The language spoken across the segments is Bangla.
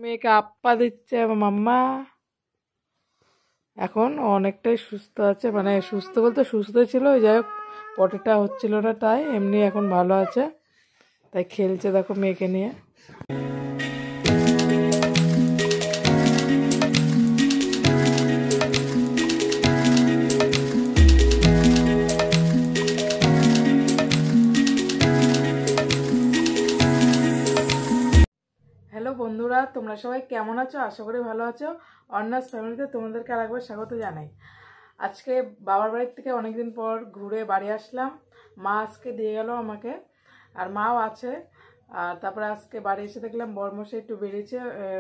মেয়েকে আপ্পা দিচ্ছে আমার মাম্মা। এখন অনেকটাই সুস্থ আছে, মানে সুস্থ বলতে সুস্থ ছিল, যাই হোক পটিটা হচ্ছিল না, তাই এমনি এখন ভালো আছে, তাই খেলছে দেখো মেয়েকে নিয়ে। হ্যালো বন্ধুরা, তোমরা সবাই কেমন আছো? আশা করি ভালো আছো। অর্ণাস ফ্যামিলিতে তোমাদেরকে আরেকবার স্বাগত জানাই। আজকে বাবার বাড়ির থেকে অনেকদিন পর ঘুরে বাড়ি আসলাম। মা আজকে দিয়ে গেল আমাকে, আর মাও আছে। আর তারপরে আজকে বাড়ি এসে দেখলাম বরমশাই একটু বেরিয়েছে,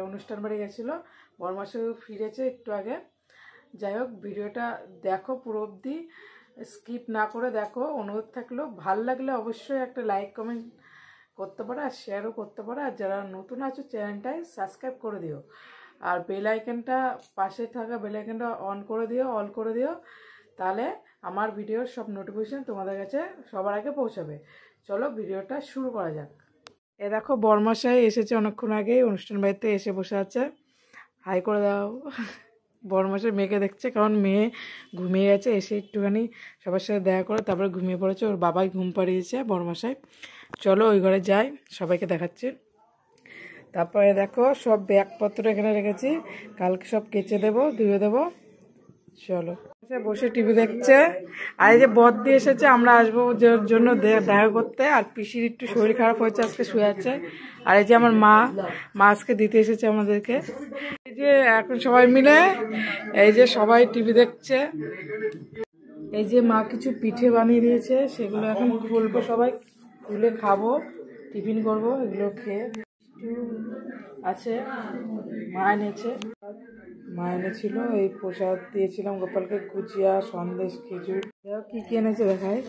অনুষ্ঠান বাড়ি গেছিলো, বরমশাই ফিরেছে একটু আগে। যাই হোক, ভিডিওটা দেখো পুরো অবধি, স্কিপ না করে দেখো। অনুরোধ থাকলো, ভাল লাগলে অবশ্যই একটা লাইক কমেন্ট করতে পারো আর শেয়ারও করতে পারো। আর যারা নতুন আছো চ্যানেলটাই সাবস্ক্রাইব করে দিও, আর বেল আইকনটা পাশে থাকা বেল আইকনটা অন করে দিও, অল করে দিও, তাহলে আমার ভিডিওর সব নোটিফিকেশন তোমাদের কাছে সবার আগে পৌঁছাবে। চলো ভিডিওটা শুরু করা যাক। এ দেখো বরমশাই এসেছে অনেকক্ষণ আগেই, অনুষ্ঠান বাড়িতে এসে বসে আছে। হাই করে দাও। বরমশাই মেয়েকে দেখছে, কারণ মেয়ে ঘুমিয়ে গেছে, এসে একটুখানি সবার সাথে দেখা করে তারপরে ঘুমিয়ে পড়েছে। ওর বাবাই ঘুম পাড়িয়েছে বরমশাই। চলো ওই ঘরে যাই, সবাইকে দেখাচ্ছি। তারপরে দেখো সব ব্যাগপত্র এখানে রেখেছি, কালকে সব কেচে দেবো, ধুয়ে দেবো। চলো বসে টিভি দেখছে। আর এই যে বদ্দি এসেছে, আমরা আসবো জন্য দেখা করতে। আর পিসির একটু শরীর খারাপ হয়েছে, আজকে শুয়ে আছে। আর এই যে আমার মা আজকে দিতে এসেছে আমাদেরকে। এই যে এখন সবাই মিলে এই যে সবাই টিভি দেখছে। এই যে মা কিছু পিঠে বানিয়ে দিয়েছে, সেগুলো এখন খুলবো, সবাই খুলে খাবো, টিফিন করবো। এগুলো খেয়ে আছে, মা এনেছিল এই প্রসাদ দিয়েছিলাম গোপালকে, গুজিয়া, সন্দেশ, খেজুর। কি কি এনেছে দেখায়।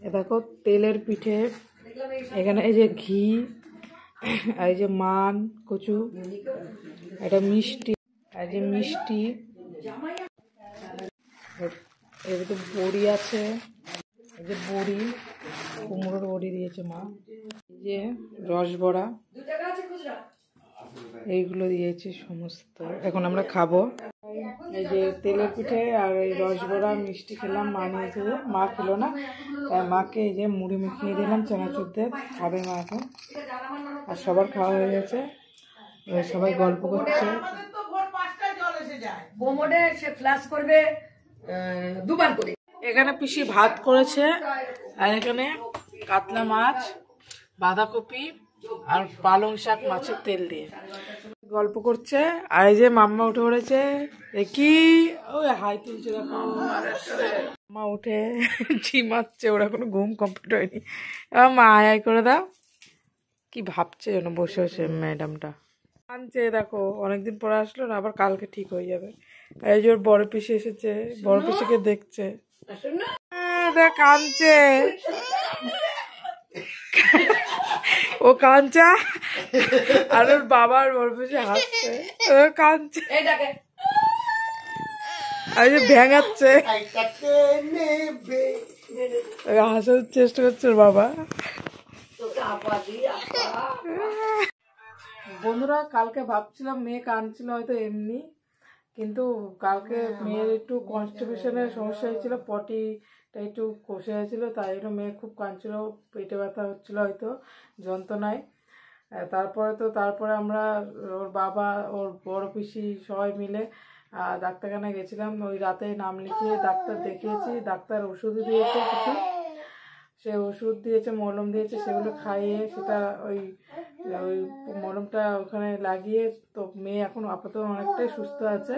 এ দেখো তেলের পিঠে, এখানে এই যে ঘি, এই যে মান কচু, এটা মিষ্টি, এই যে মিষ্টি, এর তো বড়ি আছে, এই যে বড়ি, কুমড়োর বড়ি দিয়েছে মা, এই যে রসবড়া, এইগুলো দিয়েছে সমস্ত। এখন আমরা খাবো। এই যে তেলের পিঠে আর এই রসবড়া মিষ্টি খেলাম, মা নিয়েছে, মা খেলো না, তাই মাকে এই যে মুড়ি মিখিয়ে দিলাম চানাচুর দিয়ে, খাবে মা এখন। আর সবার খাওয়া হয়ে গেছে, সবাই গল্প করছে। এখানে পিসি ভাত করেছে, আর এখানে কাতলা মাছ, বাঁধাকপি আর পালং শাক মাছের তেল দিয়ে গল্প করছে। আর এই যে মাম্মা উঠে পড়েছে, কি ওই হাই তুলছে দেখো। মা উঠে ঝিমাচ্ছে, ওরা কোনো ঘুম কমপ্লিট হয়নি। এবার মা আয় করে দাও, কি ভাবছে যেন বসে বসে ম্যাডামটা। কাঁদছে দেখো, অনেকদিন পরে আসলো না, আবার কালকে ঠিক হয়ে যাবে। এই যে ওর বড় পিসি এসেছে, বড় পিসিকে দেখছে, দেখ কাঁদছে, ও কাঁদছে, আর ওর বাবার বড় পিসি হাসছে, কাঁদছে, আর যে ভেঙাচ্ছে, হাসার চেষ্টা করছে ওর বাবা। বন্ধুরা, কালকে ভাবছিলাম মেয়ে কাঁদছিল হয়তো এমনি, কিন্তু কালকে মেয়ের একটু কনস্টিপেশনের সমস্যা হয়েছিল, পটিটা একটু কষে গেছিলো, তাই জন্য মেয়ে খুব কাঁদছিল, পেটে ব্যথা হচ্ছিলো হয়তো যন্ত্রণায়। তারপরে আমরা ওর বাবা, ওর বড় পিসি সবাই মিলে ডাক্তারখানায় গেছিলাম। ওই রাতে নাম লিখিয়ে ডাক্তার দেখিয়েছি, ডাক্তার ওষুধ দিয়েছে কিছু, সে ওষুধ দিয়েছে, মলম দিয়েছে, সেগুলো খাইয়ে সেটা ওই মলমটা ওখানে লাগিয়ে, তো মেয়ে এখন আপাতত অনেকটাই সুস্থ আছে।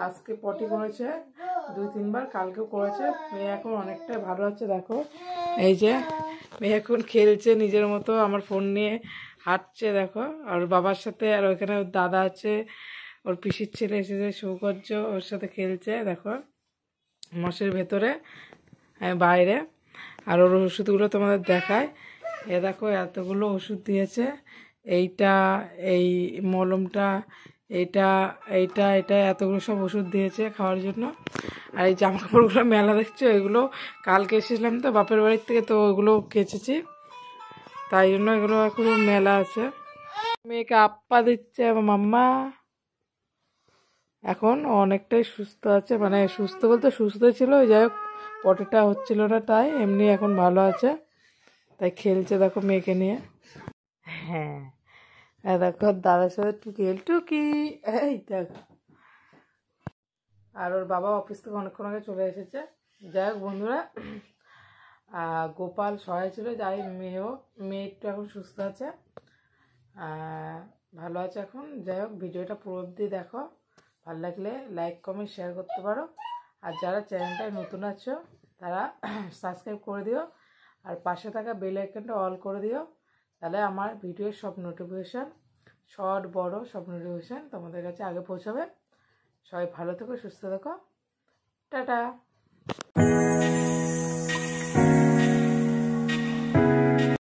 আজকে পটি করেছে 2-3 বার, কালকেও করেছে, মেয়ে এখন অনেকটাই ভালো আছে। দেখো এই যে মেয়ে এখন খেলছে নিজের মতো, আমার ফোন নিয়ে হাঁটছে দেখো, আর বাবার সাথে। আর ওইখানে ওর দাদা আছে, ওর পিসির ছেলে এসেছে সৌকর্য, ওর সাথে খেলছে দেখো মশের ভেতরে, বাইরে। আর ওর ওষুধগুলো তোমাদের দেখায়, এ দেখো এতগুলো ওষুধ দিয়েছে, এইটা, এই মলমটা, এইটা, এইটা, এটা, এতগুলো সব ওষুধ দিয়েছে খাওয়ার জন্য। আর এই জামা কাপড়গুলো মেলা দেখছো, এগুলো কালকে এসেছিলাম তো বাপের বাড়ির থেকে, তো ওগুলো কেচেছি, তাই জন্য এগুলো এখন মেলা আছে। মেয়েকে আপ্পা দিচ্ছে আমার মাম্মা। এখন অনেকটাই সুস্থ আছে, মানে সুস্থ বলতে সুস্থ ছিল, যাই হোক পটিটা হচ্ছিল না, তাই এমনি এখন ভালো আছে, তাই খেলছে দেখো মেয়েকে নিয়ে। হ্যাঁ, দেখো দাদার সাথে টুকি এই দেখো। আর ওর বাবা অফিস থেকে অনেকক্ষণ আগে চলে এসেছে। যাই হোক বন্ধুরা, গোপাল সহায় ছিল, যাই মেয়ে একটু এখন সুস্থ আছে, ভালো আছে এখন। যাই হোক ভিডিওটা পুরো অবধি দেখো, ভালো লাগলে লাইক কমেন্ট শেয়ার করতে পারো। আর যারা চ্যানেলটায় নতুন আছো তারা সাবস্ক্রাইব করে দিও, আর পাশে থাকা বেল আইকনটা অল করে দিও, তাহলে আমার ভিডিওর সব নোটিফিকেশান, শর্ট বড় সব নোটিফিকেশান তোমাদের কাছে আগে পৌঁছাবে। সবাই ভালো থেকো, সুস্থ থেকো, টাটা।